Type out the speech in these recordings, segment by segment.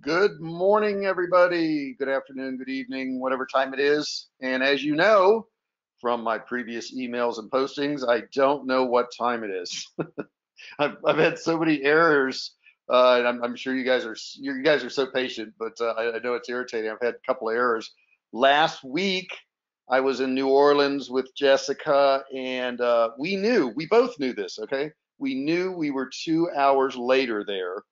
Good morning, everybody. Good afternoon, good evening, whatever time it is. And as you know from my previous emails and postings, I don't know what time it is. I've had so many errors, and I'm sure you guys are so patient, but I know it's irritating. I've had a couple of errors. Last week, I was in New Orleans with Jessica, and we both knew this. Okay, we knew we were 2 hours later there,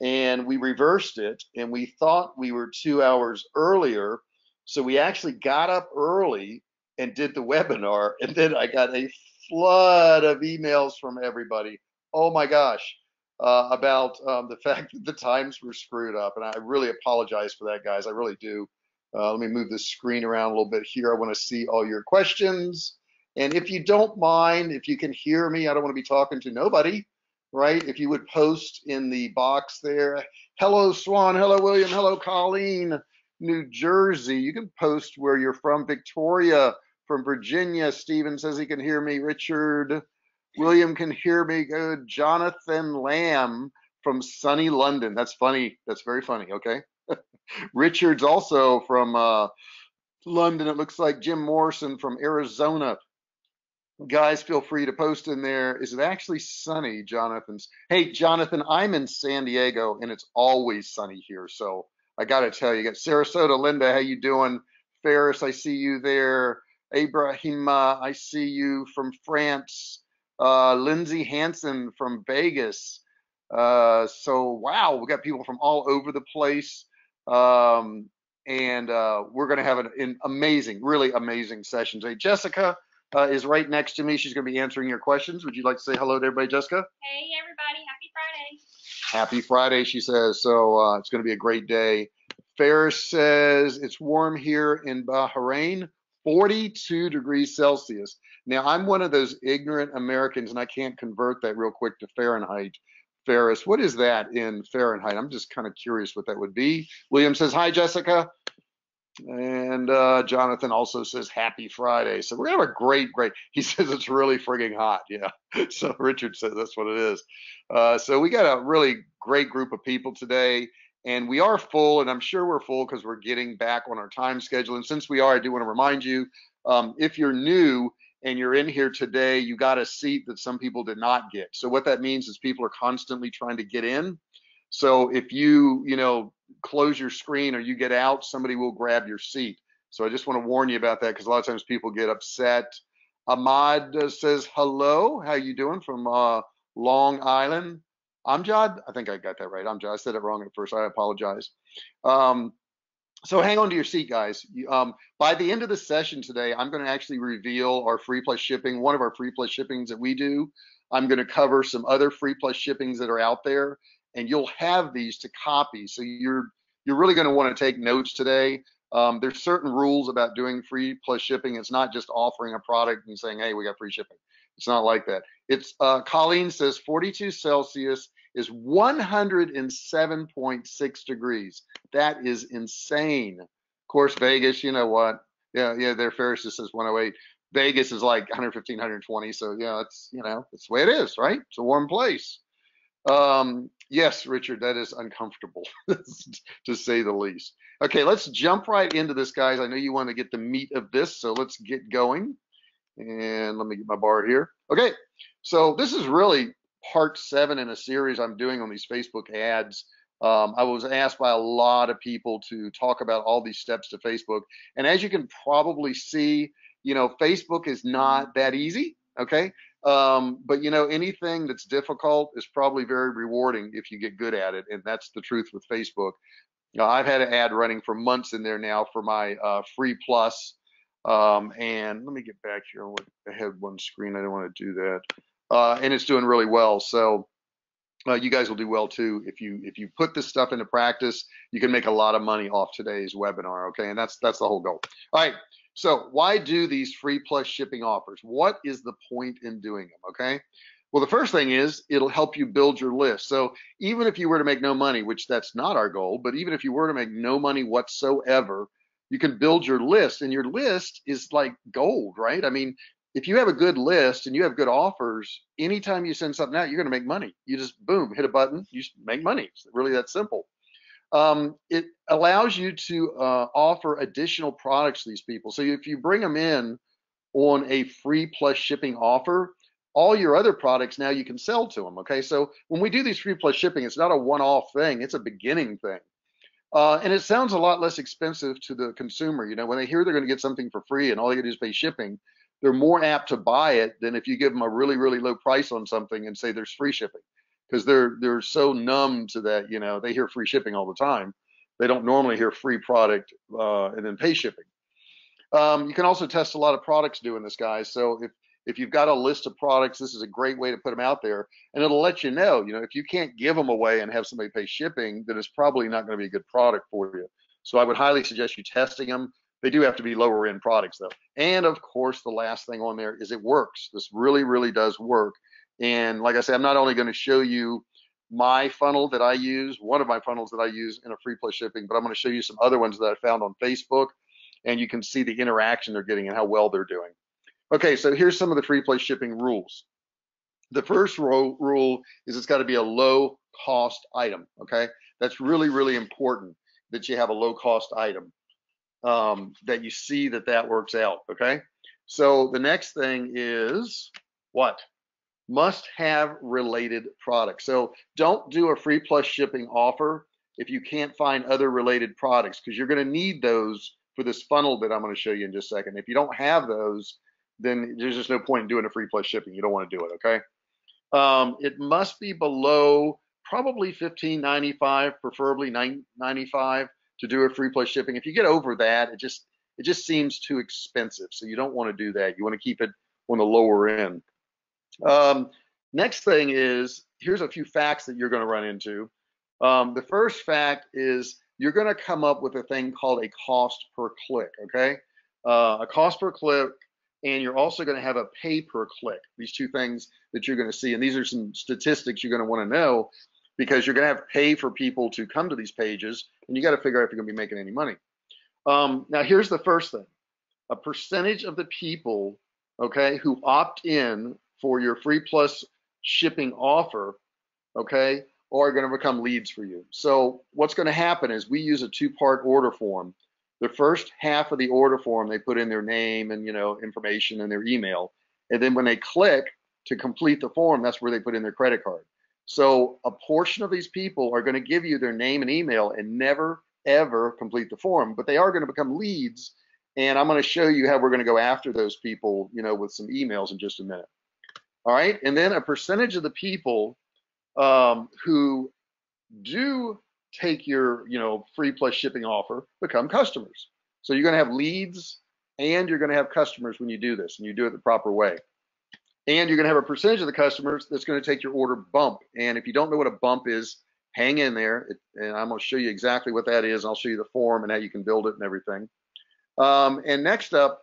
and we reversed it, and we thought we were 2 hours earlier. So we actually got up early and did the webinar, and then I got a flood of emails from everybody. Oh my gosh, about the fact that the times were screwed up, and I really apologize for that, guys. I really do. Let me move this screen around a little bit here. I want to see all your questions. And if you don't mind, if you can hear me, I don't want to be talking to nobody, right? If you would post in the box there. Hello, Swan. Hello, William. Hello, Colleen, New Jersey. You can post where you're from. Victoria from Virginia. Steven says he can hear me. Richard. William can hear me. Good. Jonathan Lamb from sunny London. That's funny. That's very funny. Okay. Richard's also from London. It looks like Jim Morrison from Arizona. Guys, feel free to post in there. Is it actually sunny, Jonathan's? Hey, Jonathan, I'm in San Diego, and it's always sunny here. So I got to tell you, got Sarasota, Linda, how you doing? Ferris, I see you there. Ibrahima, I see you from France. Lindsay Hansen from Vegas. So wow, we got people from all over the place. And we're going to have an amazing, really amazing session today. Jessica is right next to me. She's going to be answering your questions. Would you like to say hello to everybody, Jessica? Hey, everybody. Happy Friday. Happy Friday, she says. So it's going to be a great day. Ferris says it's warm here in Bahrain, 42 degrees Celsius. Now, I'm one of those ignorant Americans, and I can't convert that real quick to Fahrenheit. Ferris, what is that in Fahrenheit? I'm just kind of curious what that would be. William says, hi, Jessica. And Jonathan also says happy Friday. So we're gonna have a great. He says it's really frigging hot. Yeah. So Richard says that's what it is. So we got a really great group of people today, and we are full, and I'm sure we're full because we're getting back on our time schedule. And since we are, I do want to remind you, if you're new and you're in here today, you got a seat that some people did not get. So what that means is people are constantly trying to get in. So if you close your screen or you get out, somebody will grab your seat. So I just want to warn you about that because a lot of times people get upset. Ahmad says hello. How you doing from Long Island? Amjad, I think I got that right. Amjad, I said it wrong at first. I apologize. So hang on to your seat, guys. By the end of the session today, I'm going to actually reveal our free plus shipping, one of our free plus shippings that we do. I'm going to cover some other free plus shippings that are out there, and you'll have these to copy. So you're really going to want to take notes today. There's certain rules about doing free plus shipping. It's not just offering a product and saying, hey, we got free shipping. It's not like that. It's Colleen says 42 Celsius is 107.6 degrees. That is insane. Of course, Vegas, you know what? Yeah, their Ferris just says 108. Vegas is like 115, 120. So yeah, it's it's the way it is, right? It's a warm place. Yes, Richard, that is uncomfortable to say the least. Okay, let's jump right into this, guys. I know you want to get the meat of this, so let's get going. And let me get my bar here. Okay, so this is really part 7 in a series I'm doing on these Facebook ads. I was asked by a lot of people to talk about all these steps to Facebook. And as you can probably see, Facebook is not that easy, okay? But anything that's difficult is probably very rewarding if you get good at it. And that's the truth with Facebook. I've had an ad running for months in there now for my free plus. And let me get back here. I had one screen. I don't want to do that. And it's doing really well. So you guys will do well too. If you put this stuff into practice, you can make a lot of money off today's webinar. Okay. And that's the whole goal. All right. So why do these free plus shipping offers? What is the point in doing them? Okay. Well, the first thing is it'll help you build your list. So even if you were to make no money, which that's not our goal, but even if you were to make no money whatsoever, you can build your list, and your list is like gold, right? I mean, if you have a good list and you have good offers, anytime you send something out, you're going to make money. You just boom, hit a button, you make money. It's really that simple. It allows you to offer additional products to these people. So if you bring them in on a free plus shipping offer, all your other products now you can sell to them. Okay, so when we do these free plus shipping, it's not a one-off thing; it's a beginning thing, and it sounds a lot less expensive to the consumer. You know, when they hear they're going to get something for free and all they got to do is pay shipping, they're more apt to buy it than if you give them a really, really low price on something and say there's free shipping, because they're so numb to that. You know, they hear free shipping all the time. They don't normally hear free product and then pay shipping. You can also test a lot of products doing this, guys. So if you've got a list of products, this is a great way to put them out there, and it'll let you know. You know, if you can't give them away and have somebody pay shipping, then it's probably not going to be a good product for you. So I would highly suggest you testing them. They do have to be lower end products though. And of course, the last thing on there is it works. This really, really does work. And like I said, I'm not only going to show you my funnel that I use, one of my funnels that I use in a free plus shipping, but I'm going to show you some other ones that I found on Facebook, and you can see the interaction they're getting and how well they're doing. Okay, so here's some of the free plus shipping rules. The first rule is it's got to be a low cost item. Okay, that's really, really important that you have a low cost item, that you see that works out. Okay, so the next thing is what? Must have related products. So don't do a free plus shipping offer if you can't find other related products, because you're going to need those for this funnel that I'm going to show you in just a second. If you don't have those, then there's just no point in doing a free plus shipping. You don't want to do it. Okay. It must be below probably $15.95, preferably $9.95 to do a free plus shipping. If you get over that, it just seems too expensive. So you don't want to do that. You want to keep it on the lower end. Next thing is, here's a few facts that you're going to run into. The first fact is you're going to come up with a thing called a cost per click. Okay, a cost per click, and you're also going to have a pay per click. These two things that you're going to see, and these are some statistics you're going to want to know, because you're going to have pay for people to come to these pages, and you got to figure out if you're going to be making any money. Now, here's the first thing: a percentage of the people, okay, who opt in for your free plus shipping offer, okay, are going to become leads for you. So what's going to happen is we use a two-part order form. The first half of the order form, they put in their name and, you know, information and their email. And then when they click to complete the form, that's where they put in their credit card. So a portion of these people are going to give you their name and email and never, ever complete the form, but they are going to become leads. And I'm going to show you how we're going to go after those people, you know, with some emails in just a minute. All right. And then a percentage of the people who do take your, you know, free plus shipping offer become customers. So you're going to have leads and you're going to have customers when you do this, and you do it the proper way. And you're going to have a percentage of the customers that's going to take your order bump. And if you don't know what a bump is, hang in there, and I'm going to show you exactly what that is. And I'll show you the form and how you can build it and everything. And next up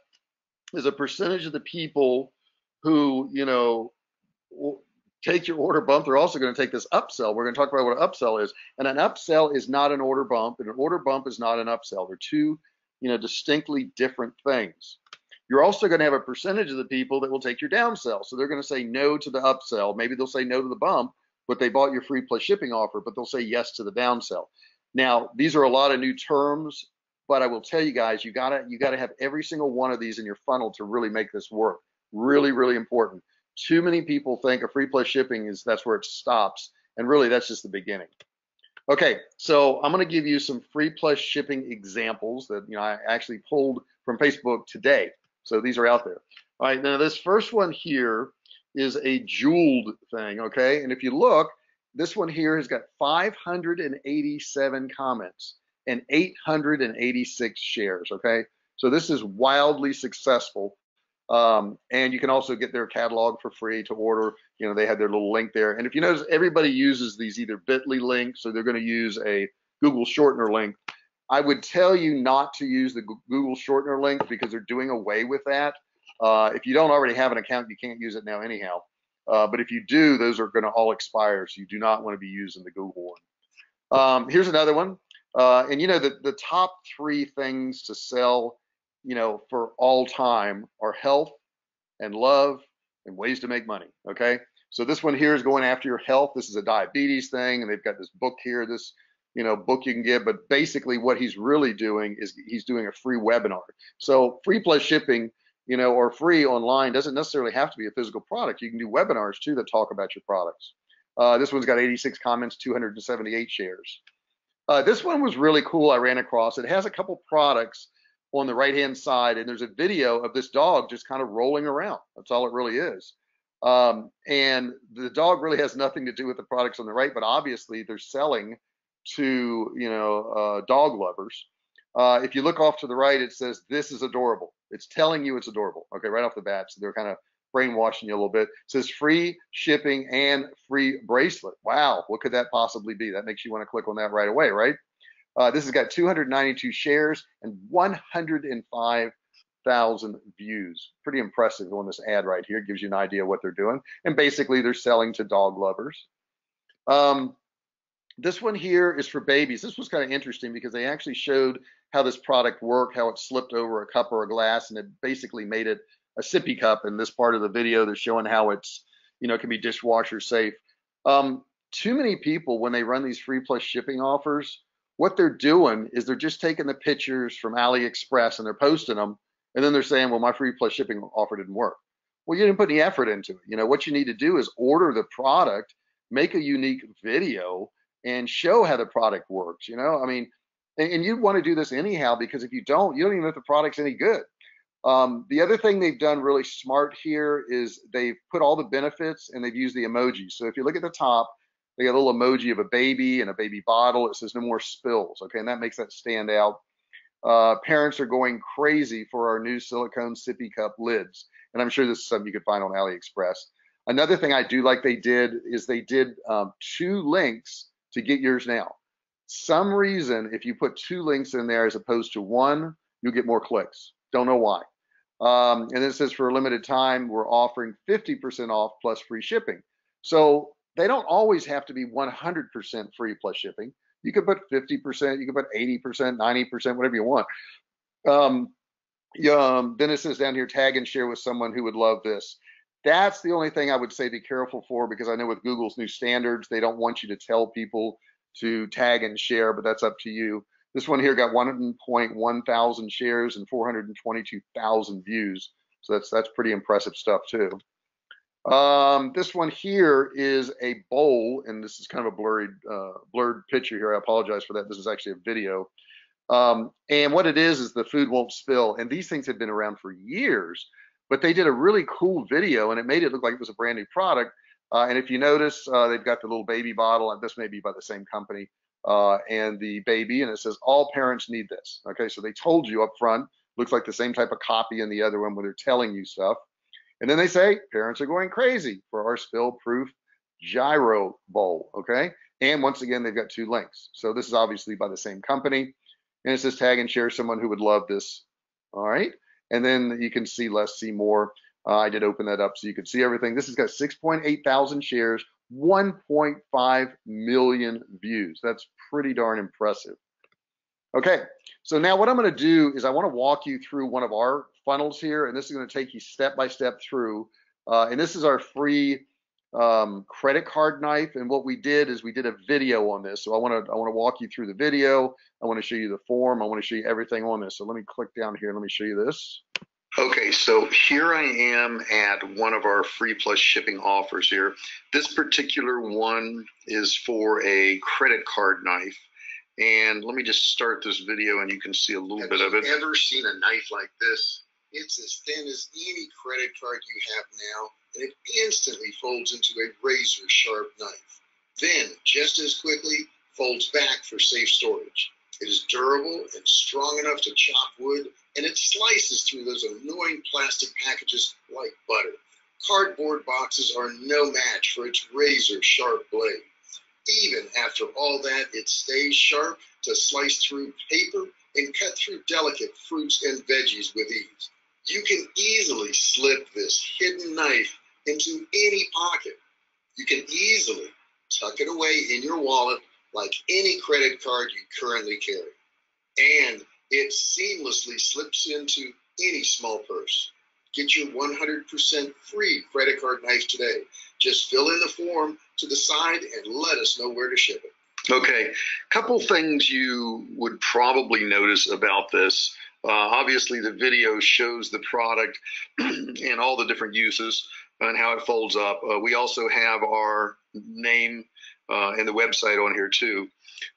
is a percentage of the people who, you know, take your order bump. They're also going to take this upsell. We're going to talk about what an upsell is. And an upsell is not an order bump, and an order bump is not an upsell. They're two, you know, distinctly different things. You're also going to have a percentage of the people that will take your downsell. So they're going to say no to the upsell. Maybe they'll say no to the bump, but they bought your free plus shipping offer, but they'll say yes to the downsell. Now, these are a lot of new terms, but I will tell you guys, you gotta have every single one of these in your funnel to really make this work. Really, really important. Too many people think a free plus shipping is that's where it stops, and really that's just the beginning. Okay, so I'm going to give you some free plus shipping examples that, you know, I actually pulled from Facebook today. So these are out there. All right, now this first one here is a jeweled thing, okay? And if you look, this one here has got 587 comments and 886 shares, okay? So this is wildly successful. And you can also get their catalog for free to order. You know, they have their little link there. And if you notice, everybody uses these either bit.ly links or they're going to use a Google shortener link. I would tell you not to use the Google shortener link because they're doing away with that. If you don't already have an account, you can't use it now anyhow. But if you do, those are going to all expire. So you do not want to be using the Google one. Here's another one. And you know, the top 3 things to sell, you know, for all time are health and love and ways to make money. Okay. So this one here is going after your health. This is a diabetes thing. And they've got this book here, this, you know, book you can get. But basically what he's really doing is he's doing a free webinar. So free plus shipping, you know, or free online doesn't necessarily have to be a physical product. You can do webinars too that talk about your products. This one's got 86 comments, 278 shares. This one was really cool. I ran across. It has a couple products on the right-hand side, and there's a video of this dog just kind of rolling around. That's all it really is. And the dog really has nothing to do with the products on the right, but obviously they're selling to, you know, dog lovers. If you look off to the right, it says, "This is adorable." It's telling you it's adorable. Okay, right off the bat. So they're kind of brainwashing you a little bit. It says free shipping and free bracelet. Wow, what could that possibly be? That makes you want to click on that right away, right? This has got 292 shares and 105,000 views. Pretty impressive on this ad right here. It gives you an idea what they're doing. And basically, they're selling to dog lovers. This one here is for babies. This was kind of interesting because they actually showed how this product worked, how it slipped over a cup or a glass, and it basically made it a sippy cup. In this part of the video, they're showing how it's, you know, it can be dishwasher safe. Too many people, when they run these free plus shipping offers, what they're doing is they're just taking the pictures from AliExpress and they're posting them, and then they're saying, well, my free plus shipping offer didn't work. Well, you didn't put any effort into it. You know, what you need to do is order the product, make a unique video, and show how the product works. You know, I mean, and you want to do this anyhow, because if you don't even know if the product's any good. The other thing they've done really smart here is they've put all the benefits and they've used the emojis. So if you look at the top, they got a little emoji of a baby and a baby bottle. It says no more spills. Okay, and that makes that stand out. Parents are going crazy for our new silicone sippy cup lids. And I'm sure this is something you could find on AliExpress. Another thing I do like they did is they did 2 links to get yours now. Some reason, if you put 2 links in there as opposed to 1, you'll get more clicks. Don't know why. And it says for a limited time, we're offering 50% off plus free shipping. So they don't always have to be 100% free plus shipping. You could put 50%, you could put 80%, 90%, whatever you want. Then it says down here, tag and share with someone who would love this. That's the only thing I would say be careful for, because I know with Google's new standards, they don't want you to tell people to tag and share, but that's up to you. This one here got 1.1 thousand shares and 422,000 views. So that's pretty impressive stuff too. This one here is a bowl, and this is kind of a blurred picture here. I apologize for that. This is actually a video. And what it is the food won't spill. And these things have been around for years, but they did a really cool video and it made it look like it was a brand new product. And if you notice, they've got the little baby bottle, and this may be by the same company, and the baby, and it says all parents need this. Okay, so they told you up front. Looks like the same type of copy in the other one where they're telling you stuff. And then they say parents are going crazy for our spill-proof gyro bowl. Okay, and once again, they've got 2 links. So this is obviously by the same company. And it says tag and share someone who would love this. All right. And then you can see less, see more. I did open that up so you could see everything. This has got 6.8 thousand shares, 1.5 million views. That's pretty darn impressive. Okay. So now what I'm going to do is I want to walk you through one of our funnels here. And this is going to take you step by step through. And this is our free credit card knife. And what we did is we did a video on this. So I want to walk you through the video. I want to show you the form. I want to show you everything on this. So let me click down here. Let me show you this. Okay, so here I am at one of our free plus shipping offers here. This particular one is for a credit card knife. And let me just start this video and you can see a little bit of it. Have you ever seen a knife like this? It's as thin as any credit card you have now, and it instantly folds into a razor sharp knife. Then, just as quickly, folds back for safe storage. It is durable and strong enough to chop wood, and it slices through those annoying plastic packages like butter. Cardboard boxes are no match for its razor sharp blade. Even after all that, it stays sharp to slice through paper and cut through delicate fruits and veggies with ease. You can easily slip this hidden knife into any pocket. You can easily tuck it away in your wallet like any credit card you currently carry. And it seamlessly slips into any small purse. Get your 100% free credit card knife today. Just fill in the form to the side and let us know where to ship it. Okay, couple things you would probably notice about this. Obviously, the video shows the product and all the different uses and how it folds up. We also have our name and the website on here too.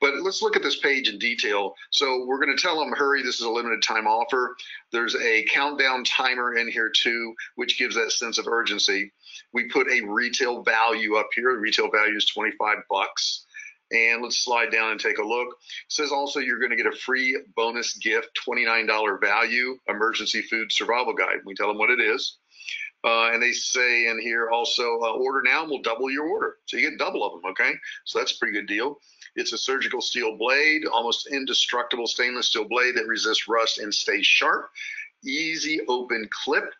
But let's look at this page in detail. So we're going to tell them, hurry, this is a limited time offer. There's a countdown timer in here too, which gives that sense of urgency. We put a retail value up here. The retail value is 25 bucks. And let's slide down and take a look. It says also you're going to get a free bonus gift, $29 value, emergency food survival guide. We tell them what it is. And they say in here also, order now and we'll double your order. So you get double of them, okay? So that's a pretty good deal. It's a surgical steel blade, almost indestructible stainless steel blade that resists rust and stays sharp. Easy open clip.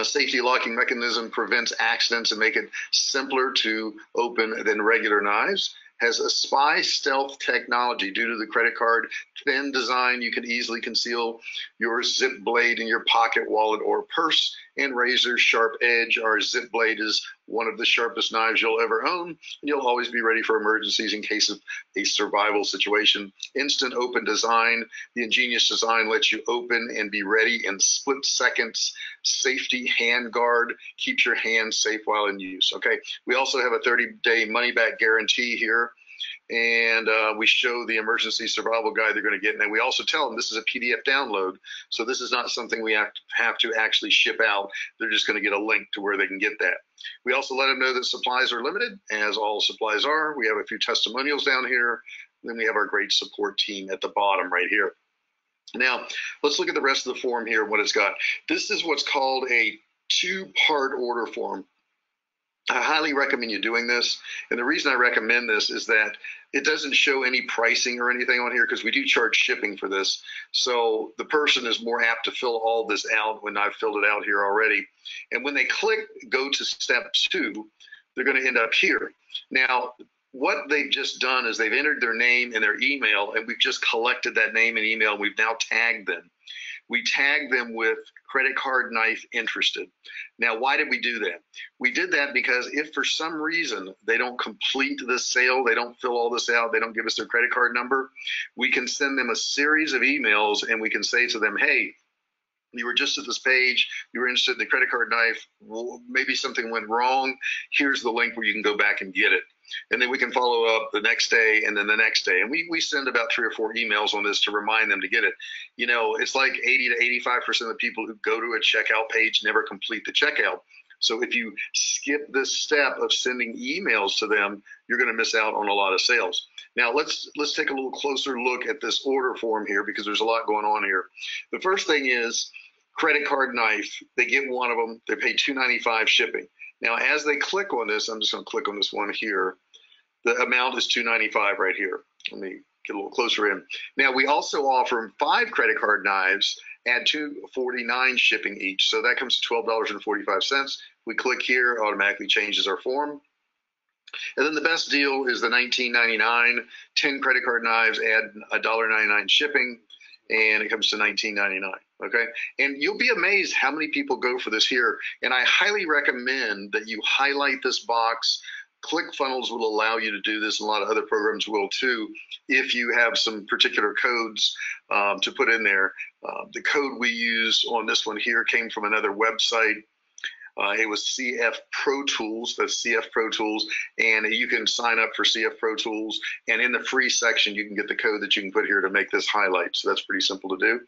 Safety locking mechanism prevents accidents and make it simpler to open than regular knives. Has a spy stealth technology. Due to the credit card thin design, you can easily conceal your zip blade in your pocket, wallet, or purse. And razor sharp edge. Our zip blade is one of the sharpest knives you'll ever own, and you'll always be ready for emergencies in case of a survival situation. Instant open design. The ingenious design lets you open and be ready in split seconds. Safety hand guard keeps your hands safe while in use. Okay, we also have a 30-day money-back guarantee here. And we show the emergency survival guide they're going to get. And then we also tell them this is a PDF download. So this is not something we have to actually ship out. They're just going to get a link to where they can get that. We also let them know that supplies are limited, as all supplies are. We have a few testimonials down here. Then we have our great support team at the bottom right here. Now, let's look at the rest of the form here, what it's got. This is what's called a two-part order form. I highly recommend you doing this. And the reason I recommend this is that it doesn't show any pricing or anything on here because we do charge shipping for this. So the person is more apt to fill all this out when I've filled it out here already. And when they click go to step 2, they're going to end up here. Now, what they've just done is they've entered their name and their email, and we've just collected that name and email, and we've now tagged them. We tag them with credit card knife interested. Now, why did we do that? We did that because if for some reason they don't complete this sale, they don't fill all this out, they don't give us their credit card number, we can send them a series of emails and we can say to them, hey, you were just at this page, you were interested in the credit card knife, well, maybe something went wrong, here's the link where you can go back and get it. And then we can follow up the next day and then the next day. And we send about 3 or 4 emails on this to remind them to get it. You know, it's like 80 to 85% of the people who go to a checkout page never complete the checkout. So if you skip this step of sending emails to them, you're going to miss out on a lot of sales. Now, let's take a little closer look at this order form here because there's a lot going on here. The first thing is credit card knife. They get one of them. They pay $2.95 shipping. Now, as they click on this, I'm just going to click on this one here. The amount is $2.95 right here. Let me get a little closer in. Now, we also offer them 5 credit card knives at $2.49 shipping each. So that comes to $12.45. We click here, automatically changes our form. And then the best deal is the $19.99, 10 credit card knives, add $1.99 shipping, and it comes to $19.99. Okay, and you'll be amazed how many people go for this here. And I highly recommend that you highlight this box. ClickFunnels will allow you to do this. A lot of other programs will too, if you have some particular codes to put in there. The code we use on this one here came from another website. It was CF Pro Tools, that's CF Pro Tools, and you can sign up for CF Pro Tools, and in the free section, you can get the code that you can put here to make this highlight, so that's pretty simple to do.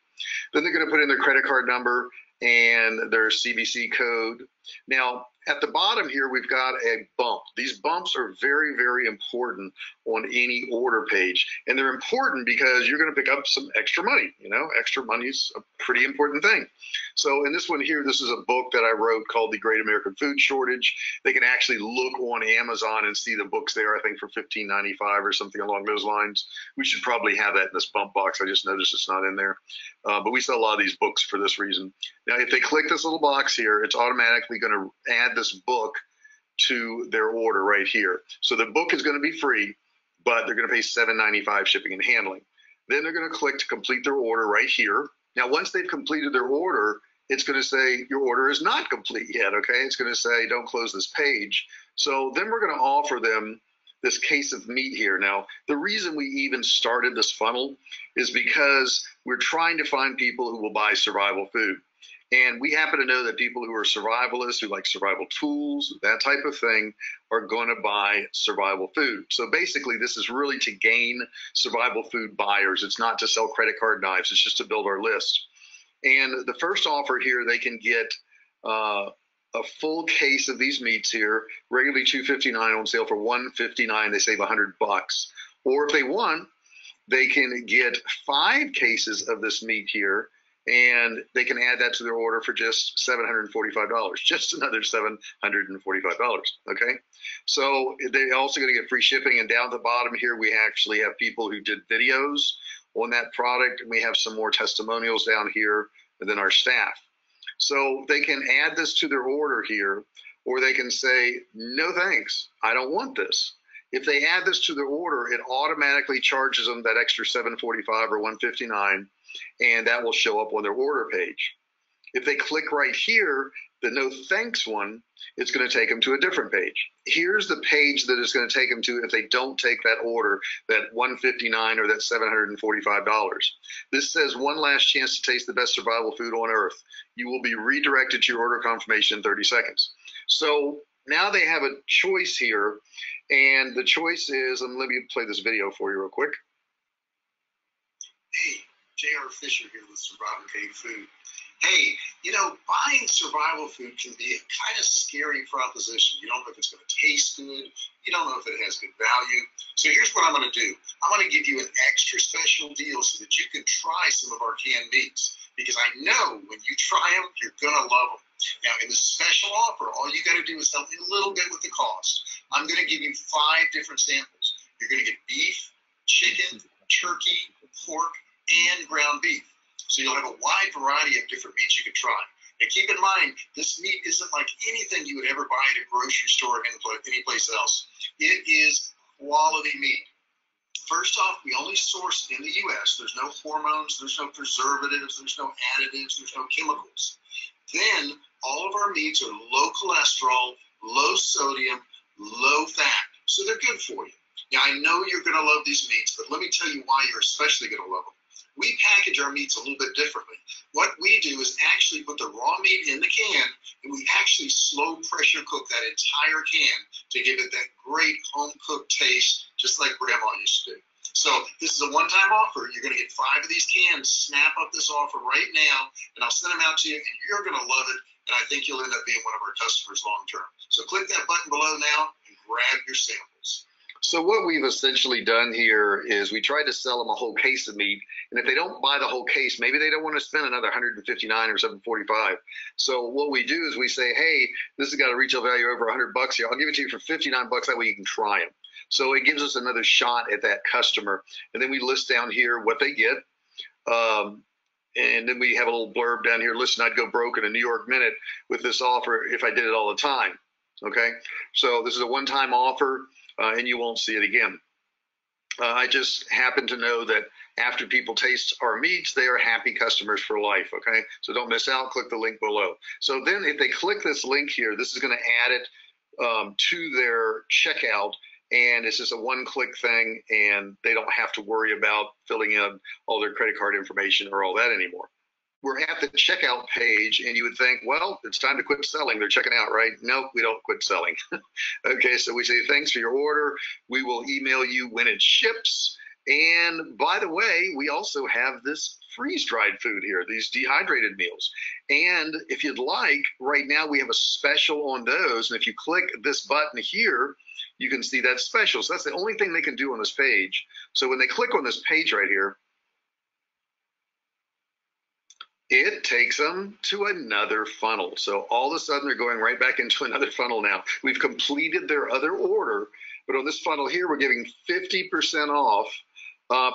Then they're going to put in their credit card number and their CVC code. Now, At the bottom here, we've got a bump. These bumps are very, very important on any order page. And they're important because you're going to pick up some extra money. You know, extra money is a pretty important thing. So in this one here, this is a book that I wrote called The Great American Food Shortage. They can actually look on Amazon and see the books there, I think for $15.95 or something along those lines. We should probably have that in this bump box. I just noticed it's not in there. But we sell a lot of these books for this reason. Now, if they click this little box here, it's automatically going to add this book to their order right here. So the book is going to be free, but they're going to pay $7.95 shipping and handling. Then they're going to click to complete their order right here. Now, once they've completed their order, it's going to say your order is not complete yet, okay? It's going to say don't close this page. So then we're going to offer them this case of meat here. Now, the reason we even started this funnel is because we're trying to find people who will buy survival food. And we happen to know that people who are survivalists, who like survival tools, that type of thing, are going to buy survival food. So basically, this is really to gain survival food buyers. It's not to sell credit card knives. It's just to build our list. And the first offer here, they can get a full case of these meats here, regularly $2.59 on sale for $1.59. They save $100. Or if they want, they can get 5 cases of this meat here, and they can add that to their order for just $745, just another $745, okay? So they're also going to get free shipping, and down at the bottom here, we actually have people who did videos on that product, and we have some more testimonials down here, and then our staff. So they can add this to their order here, or they can say, no thanks, I don't want this. If they add this to their order, it automatically charges them that extra $745 or $159, and that will show up on their order page. If they click right here, the no thanks one, it's going to take them to a different page. Here's the page that it's going to take them to if they don't take that order, that $159 or that $745. This says one last chance to taste the best survival food on earth. You will be redirected to your order confirmation in 30 seconds. So now they have a choice here, and the choice is, and let me play this video for you real quick. Hey, J.R. Fisher here with Survivalcave Food. Hey, you know, buying survival food can be a kind of scary proposition. You don't know if it's going to taste good. You don't know if it has good value. So here's what I'm going to do. I'm going to give you an extra special deal so that you can try some of our canned meats, because I know when you try them, you're going to love them. Now, in this special offer, all you got to do is help me a little bit with the cost. I'm going to give you 5 different samples. You're going to get beef, chicken, turkey, pork, and ground beef. So you'll have a wide variety of different meats you can try. And keep in mind, this meat isn't like anything you would ever buy at a grocery store or anyplace else. It is quality meat. First off, we only source in the U.S. There's no hormones, there's no preservatives, there's no additives, there's no chemicals. Then all of our meats are low cholesterol, low sodium, low fat. So they're good for you. Now, I know you're going to love these meats, but let me tell you why you're especially going to love them. We package our meats a little bit differently. What we do is actually put the raw meat in the can, and we actually slow pressure cook that entire can to give it that great home-cooked taste, just like Grandma used to do. So this is a one-time offer. You're going to get 5 of these cans. Snap up this offer right now, and I'll send them out to you, and you're going to love it, and I think you'll end up being one of our customers long-term. So click that button below now and grab your samples. So what we've essentially done here is we tried to sell them a whole case of meat, and if they don't buy the whole case, maybe they don't want to spend another $159 or $745. So what we do is we say, hey, this has got a retail value over $100 here. I'll give it to you for $59. That way you can try them. So it gives us another shot at that customer, and then we list down here what they get. And then we have a little blurb down here. Listen, I'd go broke in a New York minute with this offer if I did it all the time. Okay, so this is a one-time offer. And you won't see it again. I just happen to know that after people taste our meats, they are happy customers for life, okay? So don't miss out. Click the link below. So then if they click this link here, this is going to add it to their checkout, and it's just a one-click thing, and they don't have to worry about filling in all their credit card information or all that anymore. We're at the checkout page, and you would think, well, it's time to quit selling. They're checking out, right? Nope, we don't quit selling. Okay, so we say, thanks for your order. We will email you when it ships, And by the way, we also have this freeze-dried food here, these dehydrated meals. And if you'd like, right now we have a special on those. And if you click this button here, you can see that special. So that's the only thing they can do on this page. So when they click on this page right here, it takes them to another funnel. So all of a sudden they're going right back into another funnel now. We've completed their other order, but on this funnel here, we're giving 50% off.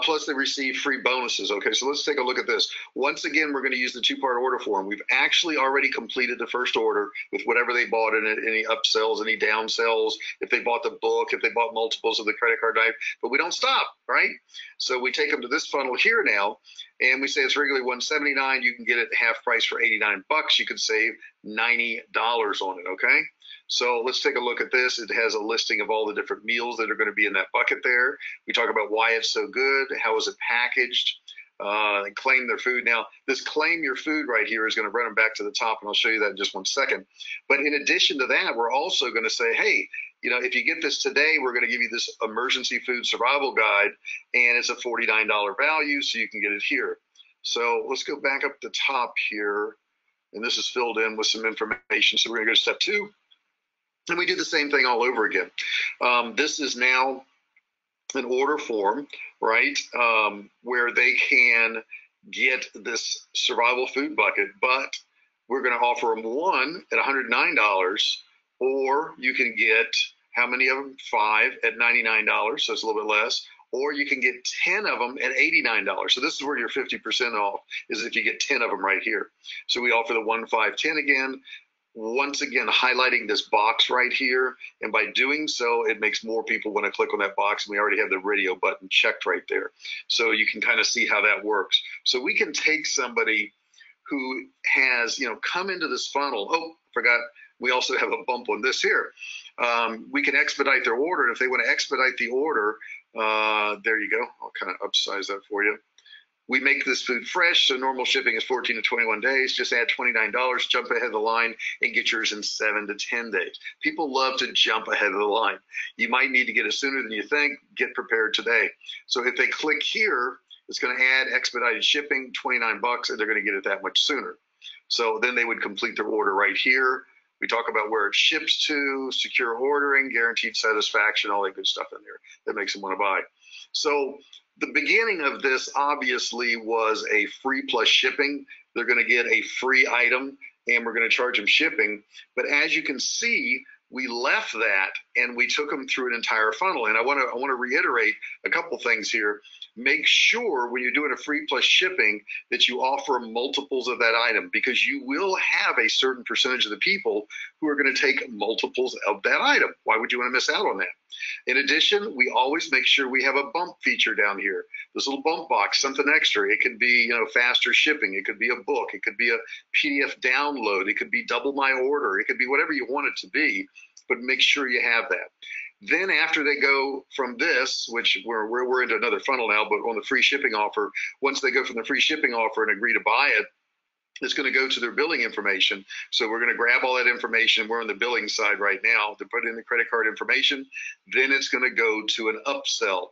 Plus they receive free bonuses. Okay, so let's take a look at this. Once again, we're going to use the two-part order form. We've actually already completed the first order with whatever they bought in it, any upsells, any downsells, if they bought the book, if they bought multiples of the credit card knife, but we don't stop, right? So we take them to this funnel here now, and we say it's regularly $179. You can get it half price for $89. You could save $90 on it, okay? So let's take a look at this. It has a listing of all the different meals that are going to be in that bucket there. We talk about why it's so good, how is it packaged, and claim their food. Now, this claim your food right here is going to run them back to the top, and I'll show you that in just one second. But in addition to that, we're also going to say, hey, you know, if you get this today, we're going to give you this emergency food survival guide, and it's a $49 value, so you can get it here. So let's go back up the top here, and this is filled in with some information. So we're going to go to step 2. And we do the same thing all over again. This is now an order form, right, where they can get this survival food bucket, but we're going to offer them one at $109, or you can get, how many of them? 5 at $99, so it's a little bit less, or you can get 10 of them at $89. So this is where your 50% off is if you get 10 of them right here. So we offer the 1, 5, 10 again. Once again, highlighting this box right here, and by doing so, it makes more people want to click on that box, and we already have the radio button checked right there. So you can kind of see how that works. So we can take somebody who has, you know, come into this funnel. Oh, forgot, we also have a bump on this here. We can expedite their order, and if they want to expedite the order, there you go. I'll kind of upsize that for you. We make this food fresh, so normal shipping is 14 to 21 days. Just add $29, jump ahead of the line, and get yours in 7 to 10 days. People love to jump ahead of the line. You might need to get it sooner than you think. Get prepared today. So if they click here, it's going to add expedited shipping, $29, and they're going to get it that much sooner. So then they would complete their order right here. We talk about where it ships to, secure ordering, guaranteed satisfaction, all that good stuff in there that makes them want to buy. So the beginning of this obviously was a free plus shipping. They're going to get a free item, and we're going to charge them shipping. But as you can see, we left that and we took them through an entire funnel. And I want to reiterate a couple things here. Make sure when you're doing a free plus shipping that you offer multiples of that item, because you will have a certain percentage of the people who are going to take multiples of that item. Why would you want to miss out on that? In addition, we always make sure we have a bump feature down here. This little bump box, something extra. It could be, you know, faster shipping. It could be a book. It could be a PDF download. It could be double my order. It could be whatever you want it to be, but make sure you have that. Then after they go from this, which we're into another funnel now, but on the free shipping offer, once they go from the free shipping offer and agree to buy it, it's going to go to their billing information. So we're going to grab all that information. We're on the billing side right now to put in the credit card information. Then it's going to go to an upsell.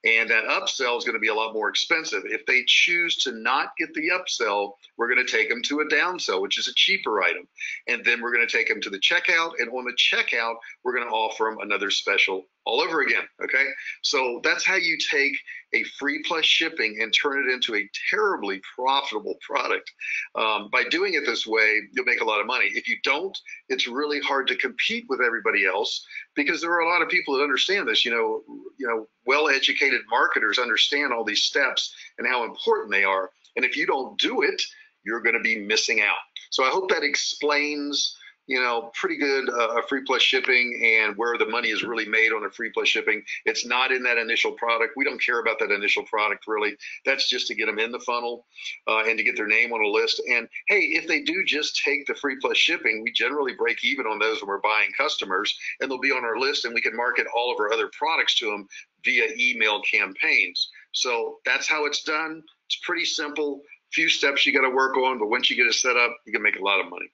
And that upsell is going to be a lot more expensive. If they choose to not get the upsell, we're going to take them to a downsell, which is a cheaper item. And then we're going to take them to the checkout. And on the checkout, we're going to offer them another special all over again. Okay. So that's how you take a free plus shipping and turn it into a terribly profitable product. By doing it this way, you'll make a lot of money. If you don't, it's really hard to compete with everybody else, because there are a lot of people that understand this. You know, well-educated marketers understand all these steps and how important they are. And if you don't do it, you're going to be missing out. So I hope that explains, you know, pretty good free plus shipping and where the money is really made on a free plus shipping. It's not in that initial product. We don't care about that initial product, really. That's just to get them in the funnel and to get their name on a list. And hey, if they do just take the free plus shipping, we generally break even on those when we're buying customers, and they'll be on our list, and we can market all of our other products to them via email campaigns. So that's how it's done. It's pretty simple. Few steps you got to work on, but once you get it set up, you can make a lot of money.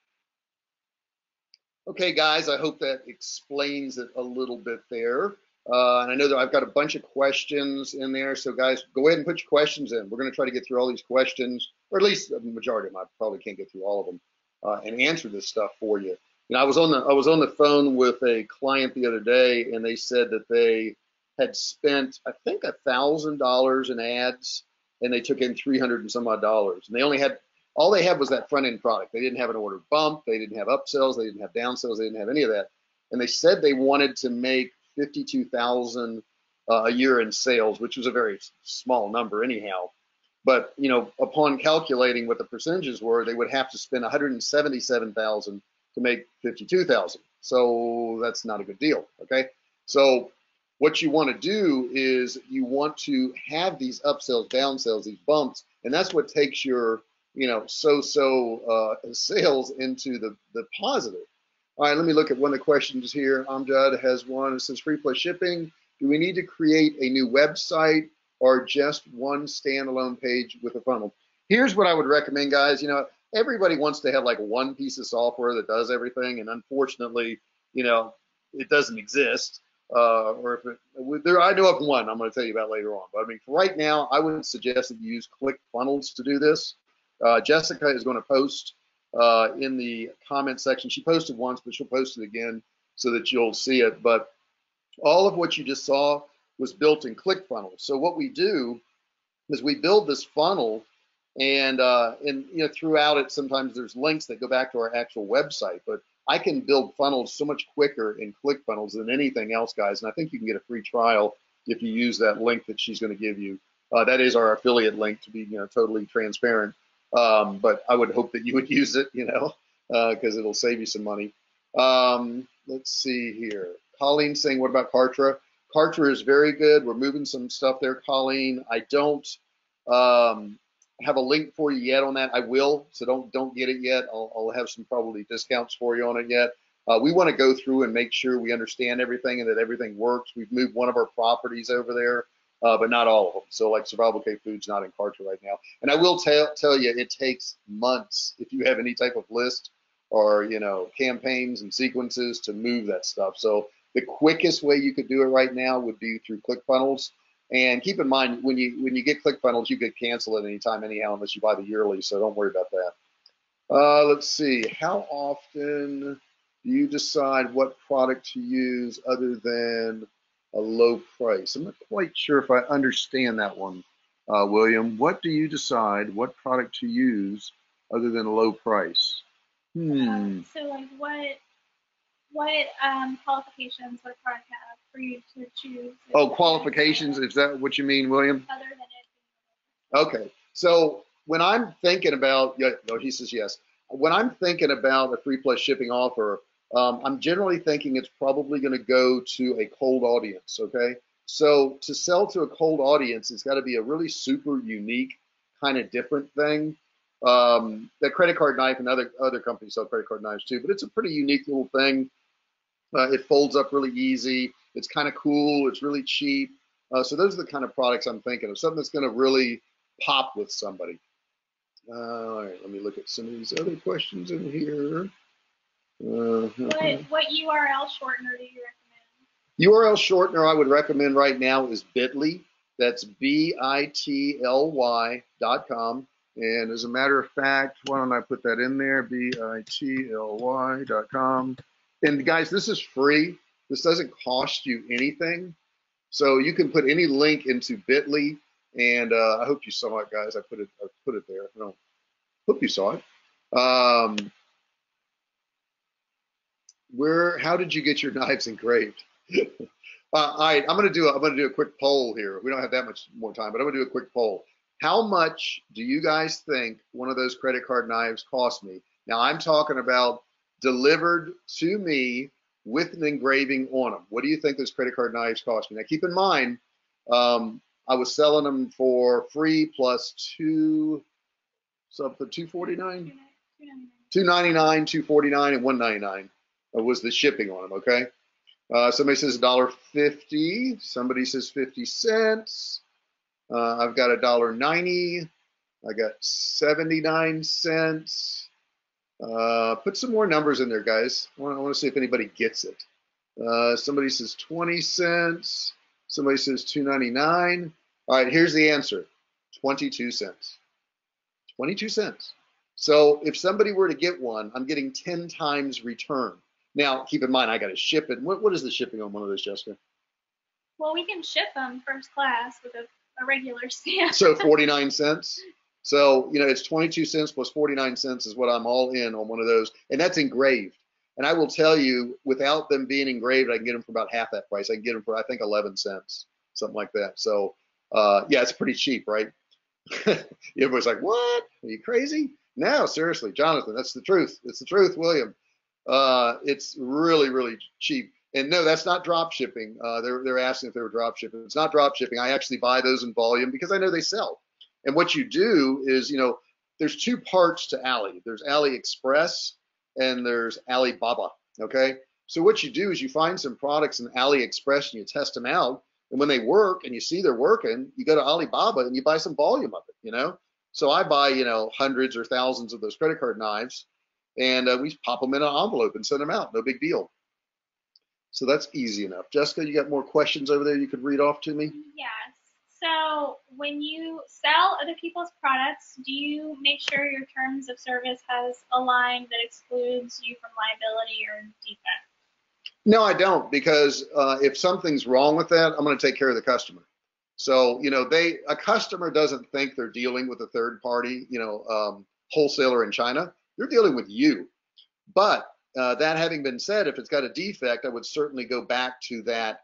Okay, guys, I hope that explains it a little bit there. And I know that I've got a bunch of questions in there. So guys, go ahead and put your questions in. We're going to try to get through all these questions, or at least the majority of them. I probably can't get through all of them and answer this stuff for you. You know, I was on the phone with a client the other day, and they said that they had spent, I think, $1,000 in ads, and they took in 300 and some odd dollars. And they only had, all they had was that front end product. They didn't have an order bump. They didn't have upsells. They didn't have downsells. They didn't have any of that. And they said they wanted to make 52,000 a year in sales, which was a very small number anyhow. But you know, upon calculating what the percentages were, they would have to spend 177,000 to make 52,000. So that's not a good deal. Okay, so what you want to do is you want to have these upsells, downsells, these bumps, and that's what takes your, you know, sales into the positive. All right, let me look at one of the questions here. Amjad has one. It says free plus shipping. Do we need to create a new website or just one standalone page with a funnel? Here's what I would recommend, guys. You know, everybody wants to have like one piece of software that does everything, and unfortunately, you know, it doesn't exist. Or if it, there, I know of one I'm going to tell you about later on. But I mean, for right now, I would suggest that you use ClickFunnels to do this. Jessica is going to post in the comment section. She posted once, but she'll post it again so that you'll see it. But all of what you just saw was built in ClickFunnels. So what we do is we build this funnel, and you know, throughout it, sometimes there's links that go back to our actual website. But I can build funnels so much quicker in ClickFunnels than anything else, guys. And I think you can get a free trial if you use that link that she's going to give you. That is our affiliate link, to be, you know, totally transparent. But I would hope that you would use it, you know, because it'll save you some money. Let's see here. Colleen saying, what about Kartra? Kartra is very good. We're moving some stuff there, Colleen. I don't have a link for you yet on that. I will, so don't get it yet. I'll have some probably discounts for you on it yet. We want to go through and make sure we understand everything and that everything works. We've moved one of our properties over there, but not all of them. So like Survivalcave Food's not in Kartra right now. And I will tell you, it takes months if you have any type of list or, you know, campaigns and sequences to move that stuff. So the quickest way you could do it right now would be through ClickFunnels. And keep in mind, when you get ClickFunnels, you could cancel it anytime, anyhow, unless you buy the yearly. So don't worry about that. Let's see. How often do you decide what product to use other than a low price? I'm not quite sure if I understand that one, William. What do you decide what product to use other than a low price? So like what qualifications would a product have for you to choose? Oh, qualifications, is that what you mean, William? Other than it. Okay, so when I'm thinking about, no, he says yes. When I'm thinking about a free plus shipping offer, I'm generally thinking it's probably going to go to a cold audience, okay? So to sell to a cold audience, it's got to be a really super unique kind of different thing. That credit card knife and other companies sell credit card knives too, but it's a pretty unique little thing. It folds up really easy. It's kind of cool. It's really cheap. So those are the kind of products I'm thinking of, something that's going to really pop with somebody. All right, let me look at some of these other questions in here. What URL shortener do you recommend? URL shortener I would recommend right now is Bitly. That's bitly.com. And as a matter of fact, why don't I put that in there? bitly.com. And guys, this is free. This doesn't cost you anything. So you can put any link into Bitly. And I hope you saw it, guys. I put it there. I don't hope you saw it. How did you get your knives engraved? All right, I'm gonna do a quick poll here. We don't have that much more time, but I'm gonna do a quick poll. How much do you guys think one of those credit card knives cost me? Now I'm talking about delivered to me with an engraving on them. What do you think those credit card knives cost me? Now keep in mind, I was selling them for free plus something, $249, $299, $249, and $199 was the shipping on them. Okay. Somebody says $1.50. Somebody says 50 cents. I've got $1.90. I got 79 cents. Put some more numbers in there, guys. I want to see if anybody gets it. Somebody says 20 cents. Somebody says 2.99. All right, here's the answer. 22 cents. 22 cents. So if somebody were to get one, I'm getting 10 times return. Now, keep in mind, I got to ship it. What is the shipping on one of those, Jessica? Well, we can ship them first class with a regular stamp. So 49 cents. So, it's 22 cents plus 49 cents is what I'm all in on one of those. And that's engraved. And I will tell you, without them being engraved, I can get them for about half that price. I can get them for, I think, 11 cents, something like that. So, yeah, it's pretty cheap, right? Everybody's like, what? Are you crazy? No, seriously, Jonathan, that's the truth. It's the truth, William. It's really, really cheap. And no, that's not drop shipping. They're asking if they were drop shipping. It's not drop shipping. I actually buy those in volume because I know they sell. And what you do is, there's two parts to Ali. There's AliExpress and there's Alibaba. Okay. So what you do is you find some products in AliExpress and you test them out. And when they work and you see they're working, you go to Alibaba and you buy some volume of it, So I buy, hundreds or thousands of those credit card knives, and we pop them in an envelope and send them out. No big deal. So that's easy enough. Jessica, you got more questions over there you could read off to me? Yes. So when you sell other people's products, do you make sure your terms of service has a line that excludes you from liability or defect? No, I don't, because if something's wrong with that, I'm going to take care of the customer. So, a customer doesn't think they're dealing with a third party, wholesaler in China. They're dealing with you. But that having been said, if it's got a defect, I would certainly go back to that,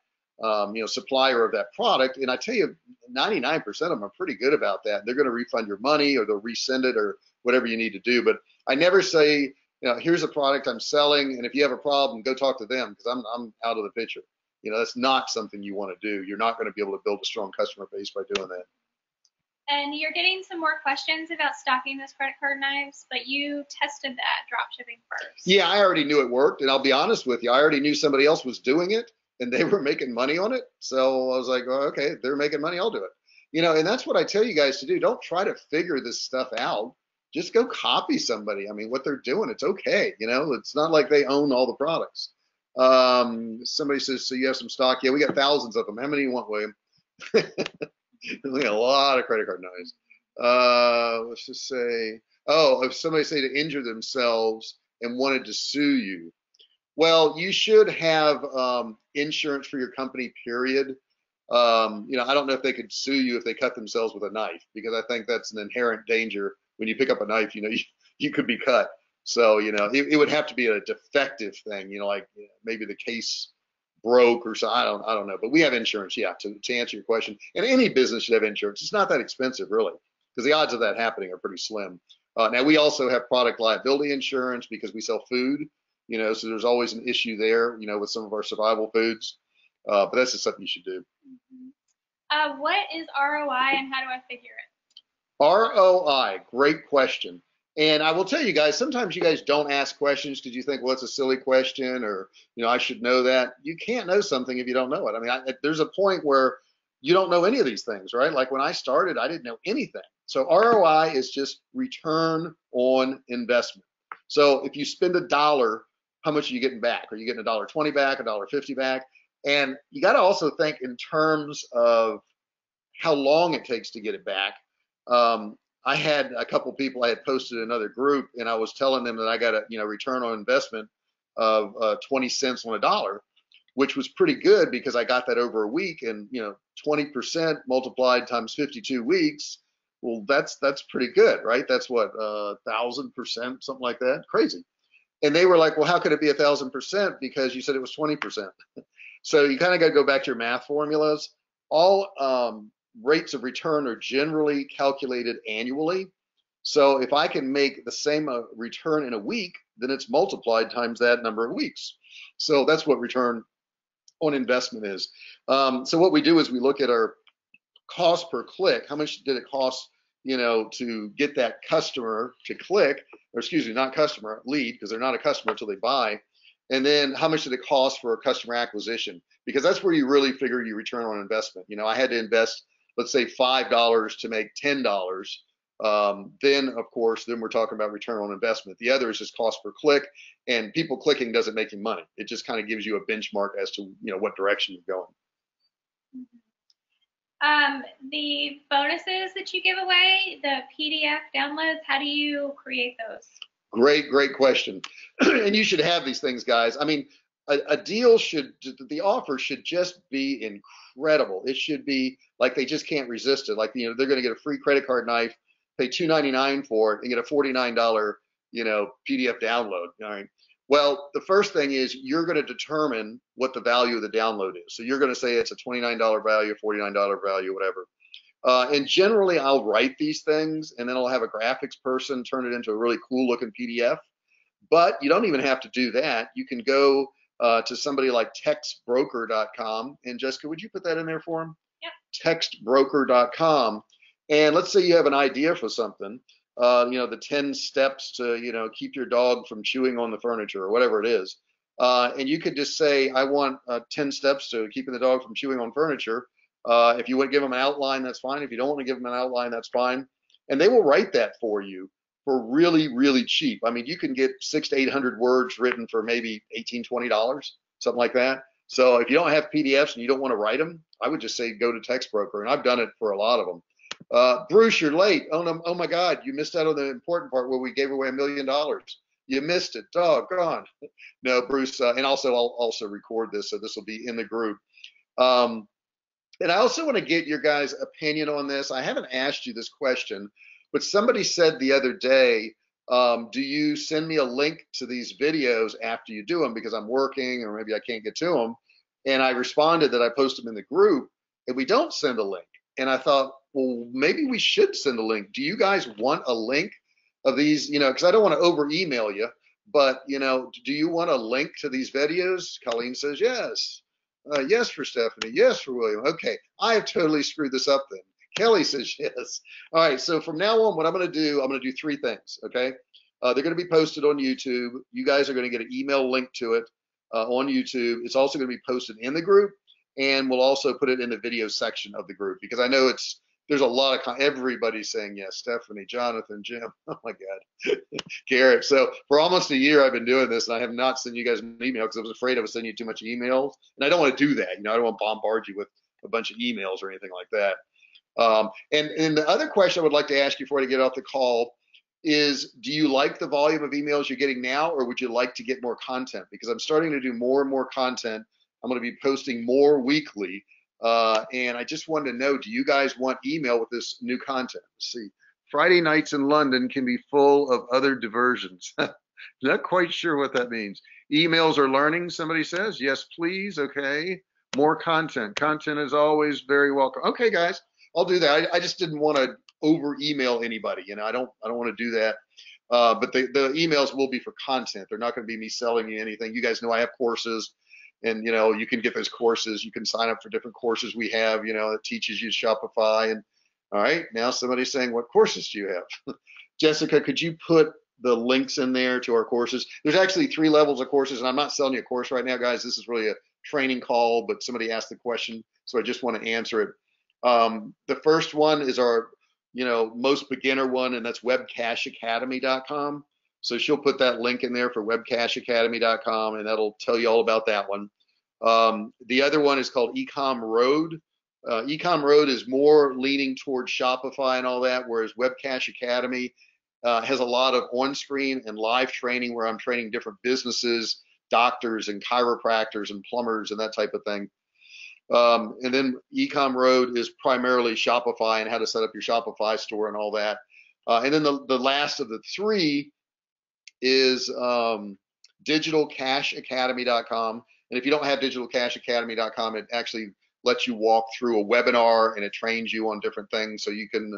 supplier of that product. And I tell you, 99% of them are pretty good about that. They're going to refund your money or they'll resend it or whatever you need to do. But I never say, here's a product I'm selling, and if you have a problem, go talk to them because I'm out of the picture. That's not something you want to do. You're not going to be able to build a strong customer base by doing that. And you're getting some more questions about stocking those credit card knives, but you tested that drop shipping first. Yeah, I already knew it worked, and I'll be honest with you, I already knew somebody else was doing it, and they were making money on it. So I was like, oh, okay, they're making money, I'll do it. And that's what I tell you guys to do. Don't try to figure this stuff out. Just go copy somebody. I mean, what they're doing, it's okay. It's not like they own all the products. Somebody says, so you have some stock? Yeah, we got thousands of them. How many do you want, William? We got a lot of credit card knives. Let's just say, if somebody say to injure themselves and wanted to sue you, well, you should have insurance for your company, period. I don't know if they could sue you if they cut themselves with a knife, because I think that's an inherent danger. When you pick up a knife, you could be cut. So, it would have to be a defective thing, like maybe the case broke or so. I don't know, but we have insurance. Yeah. To answer your question, and any business should have insurance. It's not that expensive really, because the odds of that happening are pretty slim. Now we also have product liability insurance because we sell food, so there's always an issue there, with some of our survival foods. But that's just something you should do. What is ROI and how do I figure it? ROI, great question. And I will tell you guys, sometimes you guys don't ask questions because you think, well, it's a silly question, or, I should know that. You can't know something if you don't know it. I mean, there's a point where you don't know any of these things, right? Like when I started, I didn't know anything. So ROI is just return on investment. So if you spend $1, how much are you getting back? Are you getting $1.20 back, $1.50 back? And you got to also think in terms of how long it takes to get it back. I had a couple people I had posted in another group, and I was telling them that I got a return on investment of 20 cents on a dollar, which was pretty good because I got that over a week, and 20% multiplied times 52 weeks. Well, that's pretty good, right? That's what 1,000%, something like that. Crazy. And they were like, well, how could it be 1,000%? Because you said it was 20%. So you kind of got to go back to your math formulas. All rates of return are generally calculated annually. So if I can make the same return in a week, then it's multiplied times that number of weeks. So that's what return on investment is. So what we do is we look at our cost per click. How much did it cost, to get that customer to click, or excuse me, not customer, lead, because they're not a customer until they buy. And then how much did it cost for customer acquisition? Because that's where you really figure your return on investment. I had to invest, let's say $5 to make $10 Then of course, then we're talking about return on investment. The other is just cost per click, and people clicking doesn't make you money. It just kind of gives you a benchmark as to what direction you're going. The bonuses that you give away, the PDF downloads, how do you create those? Great question. And you should have these things, guys. I mean, the offer should just be incredible. It should be like they just can't resist it. Like, they're going to get a free credit card knife, pay $2.99 for it, and get a $49, PDF download. All right. Well, the first thing is you're going to determine what the value of the download is. So you're going to say it's a $29 value, $49 value, whatever. And generally, I'll write these things, and then I'll have a graphics person turn it into a really cool looking PDF. But you don't even have to do that. You can go to somebody like textbroker.com. And Jessica, would you put that in there for them? Yep. Textbroker.com. And let's say you have an idea for something, the 10 steps to, keep your dog from chewing on the furniture or whatever it is. And you could just say, I want 10 steps to keeping the dog from chewing on furniture. If you want to give them an outline, that's fine. If you don't want to give them an outline, that's fine. And they will write that for you for really, really cheap. I mean, you can get 600 to 800 words written for maybe $18, $20, something like that. So if you don't have PDFs and you don't want to write them, I would just say go to TextBroker, and I've done it for a lot of them. Bruce, you're late. Oh, no, oh my God, you missed out on the important part where we gave away $1 million. You missed it. Doggone. No, Bruce, and also I'll also record this, so this will be in the group. And I also want to get your guys' opinion on this. I haven't asked you this question, but somebody said the other day, do you send me a link to these videos after you do them because I'm working or maybe I can't get to them? And I responded that I post them in the group, and we don't send a link. And I thought, well, maybe we should send a link. Do you guys want a link of these, because I don't want to over email you, but, do you want a link to these videos? Colleen says, yes. Yes for Stephanie. Yes for William. Okay, I have totally screwed this up then. Kelly says yes. All right, so from now on, what I'm going to do 3 things, okay? They're going to be posted on YouTube. You guys are going to get an email link to it on YouTube. It's also going to be posted in the group, and we'll also put it in the video section of the group because I know there's a lot of everybody's saying yes. Stephanie, Jonathan, Jim. Oh my God, Garrett. So for almost a year, I've been doing this, and I have not sent you guys an email because I was afraid I was sending you too much emails, and I don't want to do that. I don't want to bombard you with a bunch of emails or anything like that. And the other question I would like to ask you before I get off the call is, do you like the volume of emails you're getting now, or would you like to get more content? Because I'm starting to do more and more content. I'm going to be posting more weekly. And I just wanted to know, do you guys want email with this new content? Let's see. Friday nights in London can be full of other diversions. Not quite sure what that means. Emails are learning, somebody says. Yes, please. Okay. More content. Content is always very welcome. Okay, guys, I'll do that. I just didn't want to over email anybody. I don't want to do that. But the emails will be for content. They're not going to be me selling you anything. You guys know I have courses. And, you can get those courses. You can sign up for different courses we have, that teaches you Shopify. And all right, now somebody's saying, what courses do you have? Jessica, could you put the links in there to our courses? There's actually 3 levels of courses, and I'm not selling you a course right now, guys. This is really a training call, but somebody asked the question, so I just want to answer it. The first one is our, most beginner one, and that's webcashacademy.com. So she'll put that link in there for webcashacademy.com, and that'll tell you all about that one. The other one is called Ecom Road. Ecom Road is more leaning towards Shopify and all that, whereas Webcash Academy has a lot of on-screen and live training where I'm training different businesses, doctors and chiropractors and plumbers and that type of thing. And then Ecom Road is primarily Shopify and how to set up your Shopify store and all that. And then the last of the 3 is digitalcashacademy.com. And if you don't have digitalcashacademy.com, it actually lets you walk through a webinar and it trains you on different things. So you can,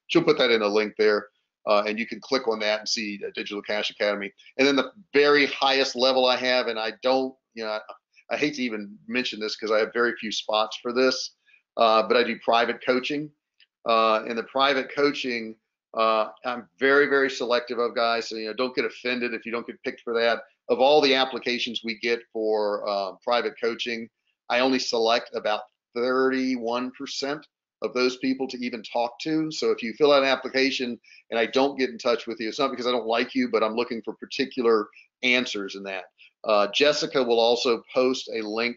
she'll put that in a link there, and you can click on that and see Digital Cash Academy. And then the very highest level I have, and I don't, I hate to even mention this because I have very few spots for this, but I do private coaching. And the private coaching, I'm very, very selective of, guys. So, don't get offended if you don't get picked for that. Of all the applications we get for private coaching, I only select about 31% of those people to even talk to. So if you fill out an application and I don't get in touch with you, it's not because I don't like you, but I'm looking for particular answers in that. Jessica will also post a link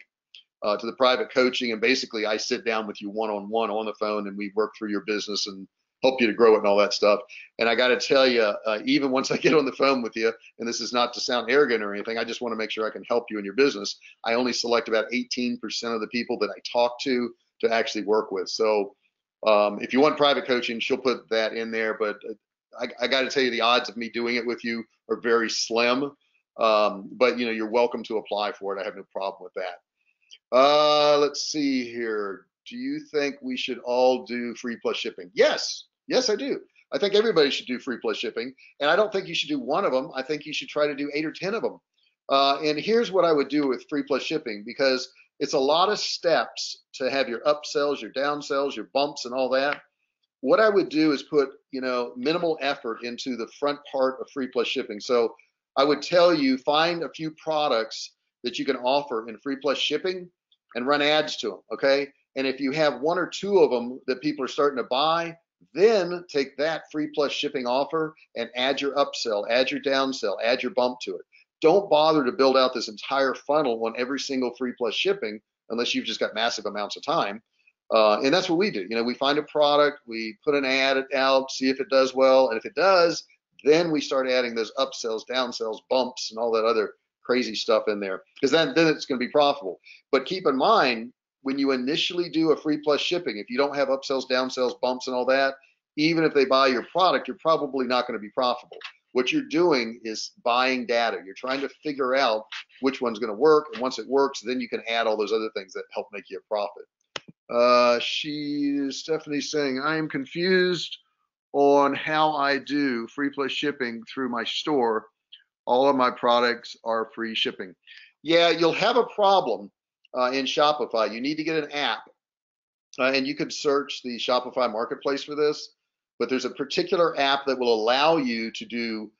to the private coaching, and basically I sit down with you one-on-one on the phone and we work through your business and help you to grow it and all that stuff. And I got to tell you, even once I get on the phone with you, and this is not to sound arrogant or anything, I just want to make sure I can help you in your business. I only select about 18% of the people that I talk to actually work with. So if you want private coaching, she'll put that in there, but I got to tell you, the odds of me doing it with you are very slim. But you know, you're welcome to apply for it. I have no problem with that. Let's see here. Do you think we should all do free plus shipping? Yes, I do. I think everybody should do free plus shipping, and I don't think you should do one of them. I think you should try to do 8 or 10 of them. And here's what I would do with free plus shipping, because it's a lot of steps to have your upsells, your downsells, your bumps, and all that. What I would do is put, you know, minimal effort into the front part of free plus shipping. So I would tell you, find a few products that you can offer in free plus shipping and run ads to them, okay? And if you have 1 or 2 of them that people are starting to buy, then take that free plus shipping offer and add your upsell, add your downsell, add your bump to it. Don't bother to build out this entire funnel on every single free plus shipping unless you've just got massive amounts of time. And that's what we do. You know, we find a product, we put an ad out, see if it does well, and if it does, then we start adding those upsells, downsells, bumps, and all that other crazy stuff in there, because then it's going to be profitable. But keep in mind, when you initially do a free plus shipping, if you don't have upsells, downsells, bumps, and all that, even if they buy your product, you're probably not going to be profitable. What you're doing is buying data. You're trying to figure out which one's going to work, and once it works, then you can add all those other things that help make you a profit. Stephanie's saying, I am confused on how I do free plus shipping through my store. All of my products are free shipping. Yeah, you'll have a problem in Shopify. You need to get an app, and you could search the Shopify marketplace for this, but there's a particular app that will allow you to do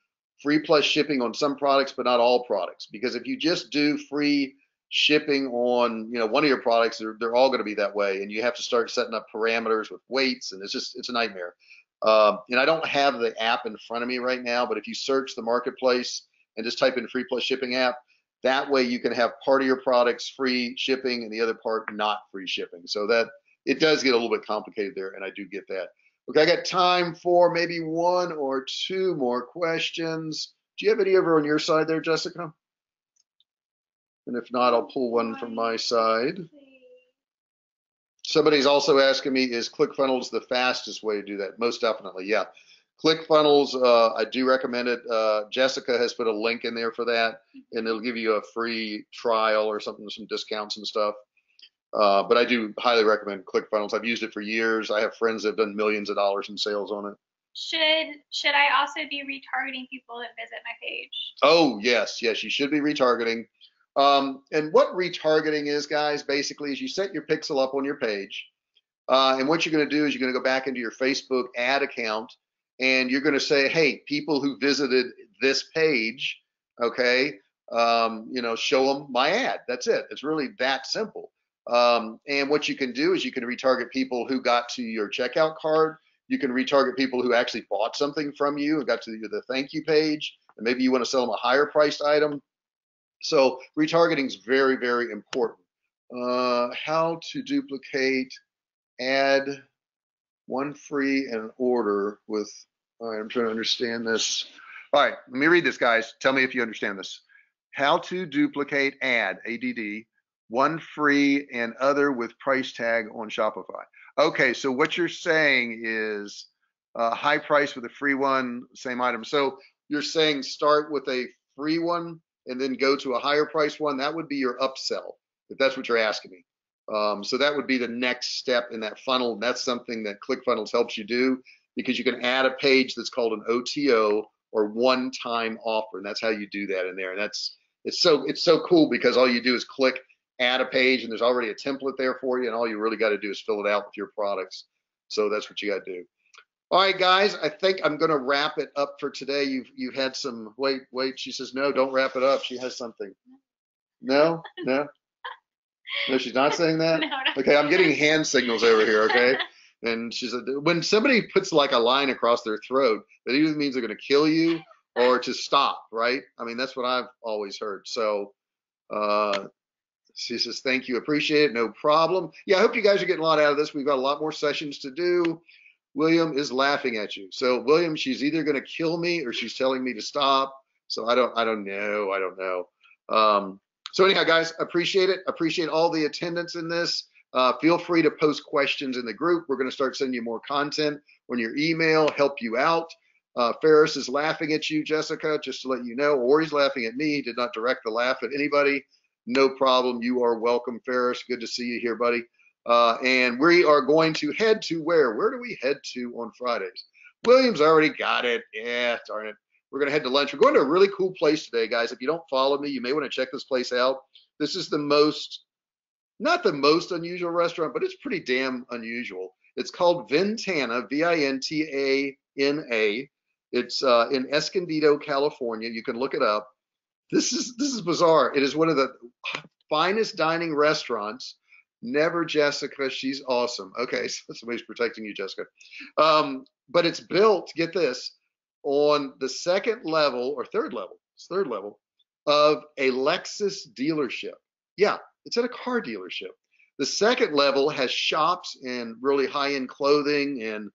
free plus shipping on some products, but not all products. Because if you just do free shipping on, you know, one of your products, they're all going to be that way, and you have to start setting up parameters with weights, and it's a nightmare. And I don't have the app in front of me right now, but if you search the marketplace and just type in free plus shipping app, that way you can have part of your products free shipping and the other part not free shipping. So that it does get a little bit complicated there, and I do get that. Okay, I got time for maybe 1 or 2 more questions. Do you have any over on your side there, Jessica? And if not, I'll pull one from my side. Somebody's also asking me, is ClickFunnels the fastest way to do that? Most definitely, yeah. ClickFunnels, I do recommend it. Jessica has put a link in there for that, and it'll give you a free trial or something, some discounts and stuff. But I do highly recommend ClickFunnels. I've used it for years. I have friends that have done millions of dollars in sales on it. Should I also be retargeting people that visit my page? Oh, yes, you should be retargeting. And what retargeting is, guys, basically is you set your pixel up on your page. And what you're going to do is you're going to go back into your Facebook ad account, and you're going to say, hey, people who visited this page, okay, you know, show them my ad. That's it. It's really that simple. And what you can do is you can retarget people who got to your checkout card. You can retarget people who actually bought something from you and got to the thank you page, and maybe you want to sell them a higher priced item. So retargeting is very, very important. How to duplicate, add one free and an order with, all right, I'm trying to understand this. All right, let me read this, guys. Tell me if you understand this. How to duplicate, add, ADD, one free and other with price tag on Shopify. Okay, so what you're saying is high price with a free one, same item. So you're saying start with a free one and then go to a higher price one. That would be your upsell, if that's what you're asking me. So that would be the next step in that funnel. That's something that ClickFunnels helps you do, because you can add a page that's called an OTO, or one-time offer, and that's how you do that in there. And it's so cool, because all you do is click add a page, and there's already a template there for you, and all you really got to do is fill it out with your products. So that's what you got to do. All right, guys, I think I'm going to wrap it up for today. You've had some, wait, she says, no, don't wrap it up. She has something. No, she's not saying that? No. Okay, I'm getting hand signals over here, okay? And she said, when somebody puts like a line across their throat, that either means they're going to kill you or to stop, right? I mean, that's what I've always heard. So she says, thank you, appreciate it, no problem. Yeah, I hope you guys are getting a lot out of this. We've got a lot more sessions to do. William is laughing at you. So William, she's either going to kill me or she's telling me to stop. So I don't know. So anyhow, guys, appreciate it. Appreciate all the attendance in this. Feel free to post questions in the group. We're going to start sending you more content on your email, help you out. Ferris is laughing at you, Jessica, just to let you know, or he's laughing at me. He did not direct the laugh at anybody. No problem. You are welcome, Ferris. Good to see you here, buddy. And we are going to head to where? Where do we head to on Fridays? Williams already got it. Yeah, darn it. We're going to head to lunch. We're going to a really cool place today, guys. If you don't follow me, you may want to check this place out. This is not the most unusual restaurant, but it's pretty damn unusual. It's called Vintana, Vintana. It's in Escondido, California. You can look it up. This is bizarre. It is one of the finest dining restaurants. Never Jessica, she's awesome. Okay, so somebody's protecting you, Jessica. But it's built, get this, on the second level or third level of a Lexus dealership. Yeah, it's at a car dealership. The second level has shops and really high-end clothing and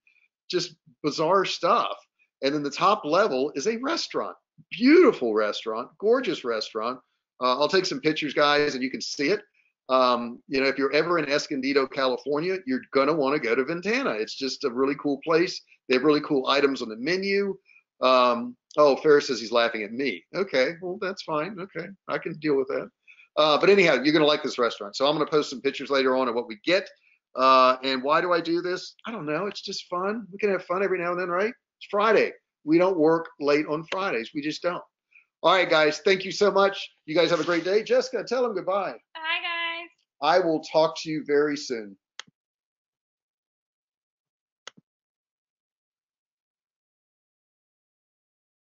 just bizarre stuff. And then the top level is a restaurant. Beautiful restaurant, gorgeous restaurant. I'll take some pictures, guys, and you can see it. If you're ever in Escondido, California, you're going to want to go to Vintana. It's just a really cool place. They have really cool items on the menu. Oh, Ferris says he's laughing at me. Okay, well, that's fine. Okay, I can deal with that. But anyhow, you're going to like this restaurant. So I'm going to post some pictures later on of what we get. And why do I do this? I don't know. It's just fun. We can have fun every now and then, right? It's Friday. We don't work late on Fridays. We just don't. All right, guys. Thank you so much. You guys have a great day. Jessica, tell them goodbye. Bye, guys. I will talk to you very soon.